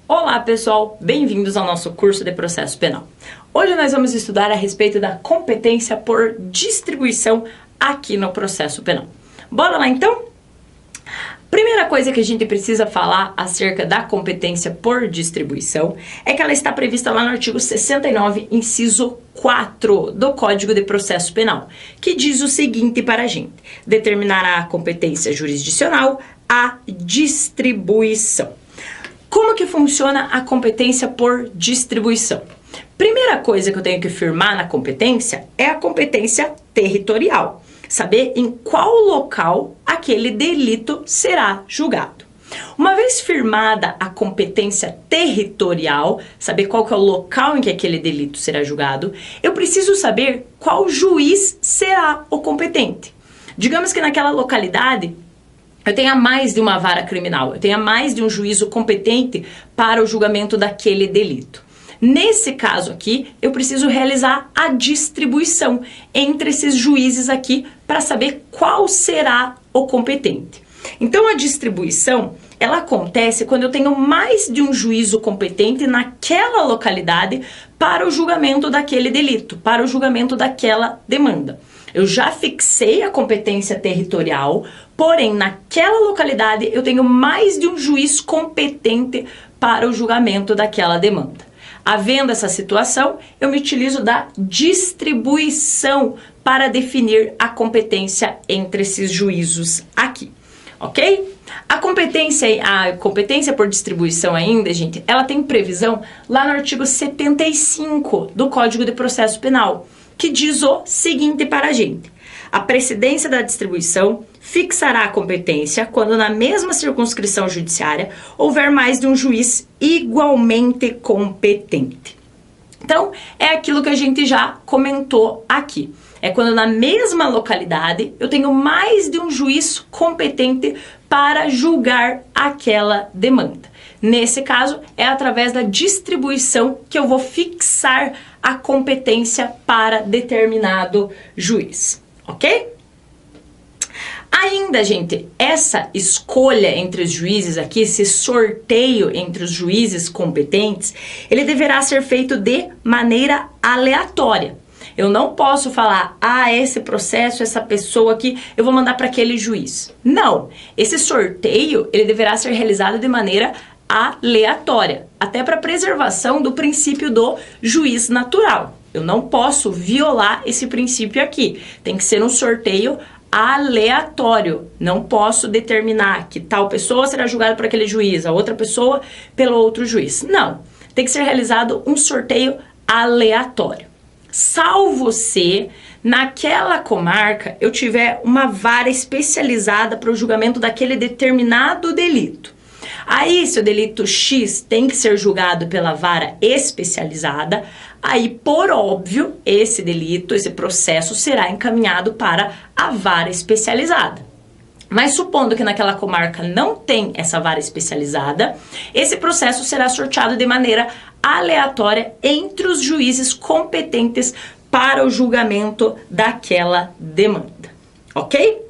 Olá pessoal, bem-vindos ao nosso curso de processo penal. Hoje nós vamos estudar a respeito da competência por distribuição aqui no processo penal. Bora lá então? Primeira coisa que a gente precisa falar acerca da competência por distribuição é que ela está prevista lá no artigo 69, inciso 4 do Código de Processo Penal, que diz o seguinte para a gente: determinará a competência jurisdicional a distribuição. Como que funciona a competência por distribuição? Primeira coisa que eu tenho que firmar na competência é a competência territorial. Saber em qual local aquele delito será julgado. Uma vez firmada a competência territorial, saber qual que é o local em que aquele delito será julgado, eu preciso saber qual juiz será o competente. Digamos que naquela localidade eu tenha mais de uma vara criminal, eu tenha mais de um juízo competente para o julgamento daquele delito. Nesse caso aqui, eu preciso realizar a distribuição entre esses juízes aqui para saber qual será o competente. Então, a distribuição, ela acontece quando eu tenho mais de um juízo competente naquela localidade para o julgamento daquele delito, para o julgamento daquela demanda. Eu já fixei a competência territorial, porém, naquela localidade eu tenho mais de um juiz competente para o julgamento daquela demanda. Havendo essa situação, eu me utilizo da distribuição para definir a competência entre esses juízos aqui, ok? A competência por distribuição ainda, gente, ela tem previsão lá no artigo 75 do Código de Processo Penal, que diz o seguinte para a gente: a precedência da distribuição fixará a competência quando na mesma circunscrição judiciária houver mais de um juiz igualmente competente. Então, é aquilo que a gente já comentou aqui. É quando na mesma localidade eu tenho mais de um juiz competente para julgar aquela demanda. Nesse caso, é através da distribuição que eu vou fixar a competência para determinado juiz, ok? Ainda, gente, essa escolha entre os juízes aqui, esse sorteio entre os juízes competentes, ele deverá ser feito de maneira aleatória. Eu não posso falar, esse processo, essa pessoa aqui, eu vou mandar para aquele juiz. Não, esse sorteio, ele deverá ser realizado de maneira aleatória, até para preservação do princípio do juiz natural. Eu não posso violar esse princípio aqui. Tem que ser um sorteio aleatório. Não posso determinar que tal pessoa será julgada por aquele juiz, a outra pessoa pelo outro juiz. Não. Tem que ser realizado um sorteio aleatório. Salvo se naquela comarca eu tiver uma vara especializada para o julgamento daquele determinado delito. Aí, se o delito X tem que ser julgado pela vara especializada, aí, por óbvio, esse delito, esse processo será encaminhado para a vara especializada. Mas supondo que naquela comarca não tem essa vara especializada, esse processo será sorteado de maneira aleatória entre os juízes competentes para o julgamento daquela demanda, ok?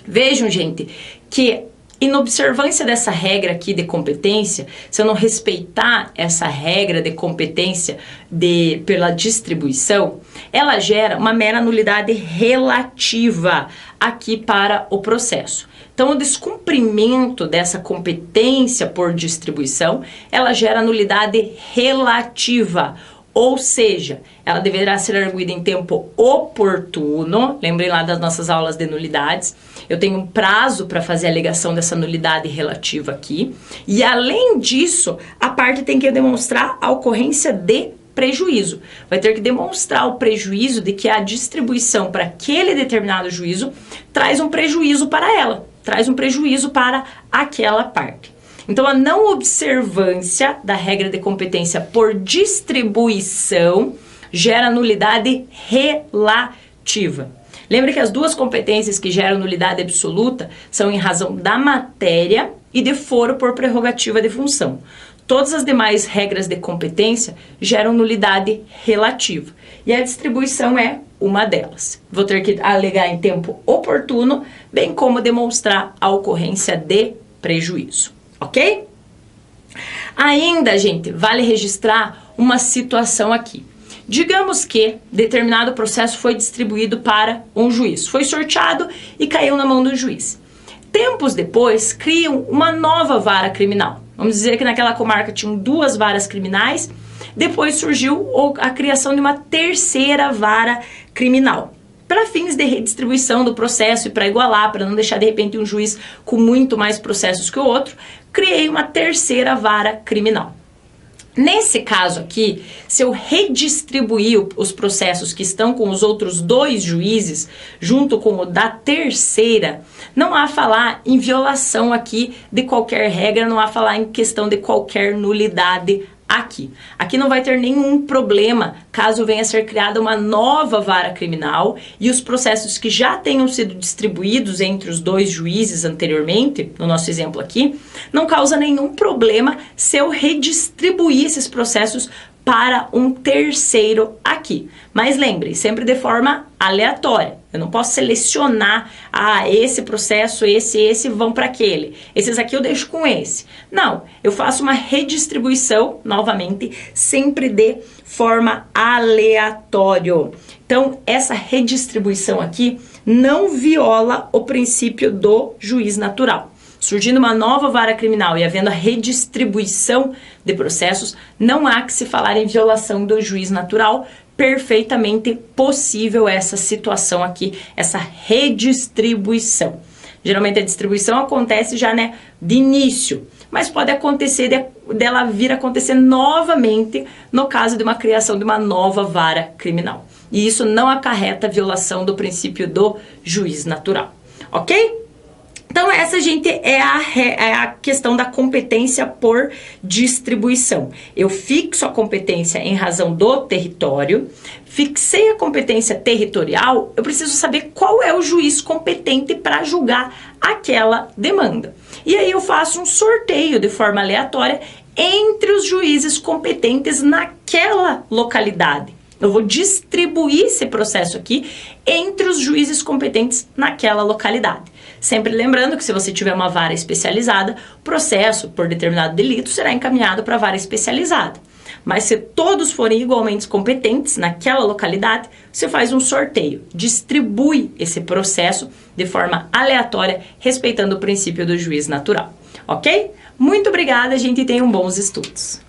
Vejam, gente, que em observância dessa regra aqui de competência, se eu não respeitar essa regra de competência pela distribuição, ela gera uma mera nulidade relativa aqui para o processo. Então, o descumprimento dessa competência por distribuição, ela gera nulidade relativa. Ou seja, ela deverá ser arguida em tempo oportuno. Lembrem lá das nossas aulas de nulidades. Eu tenho um prazo para fazer a alegação dessa nulidade relativa aqui. E além disso, a parte tem que demonstrar a ocorrência de prejuízo. Vai ter que demonstrar o prejuízo de que a distribuição para aquele determinado juízo traz um prejuízo para ela, traz um prejuízo para aquela parte. Então, a não observância da regra de competência por distribuição gera nulidade relativa. Lembre que as duas competências que geram nulidade absoluta são em razão da matéria e de foro por prerrogativa de função. Todas as demais regras de competência geram nulidade relativa. E a distribuição é uma delas. Vou ter que alegar em tempo oportuno, bem como demonstrar a ocorrência de prejuízo. Ok? Ainda, gente, vale registrar uma situação aqui. Digamos que determinado processo foi distribuído para um juiz, foi sorteado e caiu na mão do juiz. Tempos depois, criam uma nova vara criminal. Vamos dizer que naquela comarca tinham 2 varas criminais, depois surgiu a criação de uma terceira vara criminal. Para fins de redistribuição do processo e para igualar, para não deixar de repente um juiz com muito mais processos que o outro, criei uma terceira vara criminal. Nesse caso aqui, se eu redistribuir os processos que estão com os outros 2 juízes, junto com o da terceira, não há falar em violação aqui de qualquer regra, não há falar em questão de qualquer nulidade aqui. Aqui não vai ter nenhum problema caso venha a ser criada uma nova vara criminal e os processos que já tenham sido distribuídos entre os 2 juízes anteriormente, no nosso exemplo aqui, não causa nenhum problema se eu redistribuir esses processos para um terceiro aqui. Mas lembre, sempre de forma aleatória. Eu não posso selecionar, esse processo, esse vão para aquele. Esses aqui eu deixo com esse. Não, eu faço uma redistribuição, novamente, sempre de forma aleatória. Então, essa redistribuição aqui não viola o princípio do juiz natural. Surgindo uma nova vara criminal e havendo a redistribuição de processos, não há que se falar em violação do juiz natural, perfeitamente possível essa situação aqui, essa redistribuição. Geralmente a distribuição acontece já, de início, mas pode acontecer dela vir a acontecer novamente no caso de uma criação de uma nova vara criminal. E isso não acarreta violação do princípio do juiz natural, ok? Então essa, gente, é a questão da competência por distribuição. Eu fixo a competência em razão do território, fixei a competência territorial, eu preciso saber qual é o juiz competente para julgar aquela demanda. E aí eu faço um sorteio de forma aleatória entre os juízes competentes naquela localidade. Eu vou distribuir esse processo aqui entre os juízes competentes naquela localidade. Sempre lembrando que se você tiver uma vara especializada, o processo por determinado delito será encaminhado para a vara especializada. Mas se todos forem igualmente competentes naquela localidade, você faz um sorteio, distribui esse processo de forma aleatória, respeitando o princípio do juiz natural. Ok? Muito obrigada, gente, e tenham bons estudos.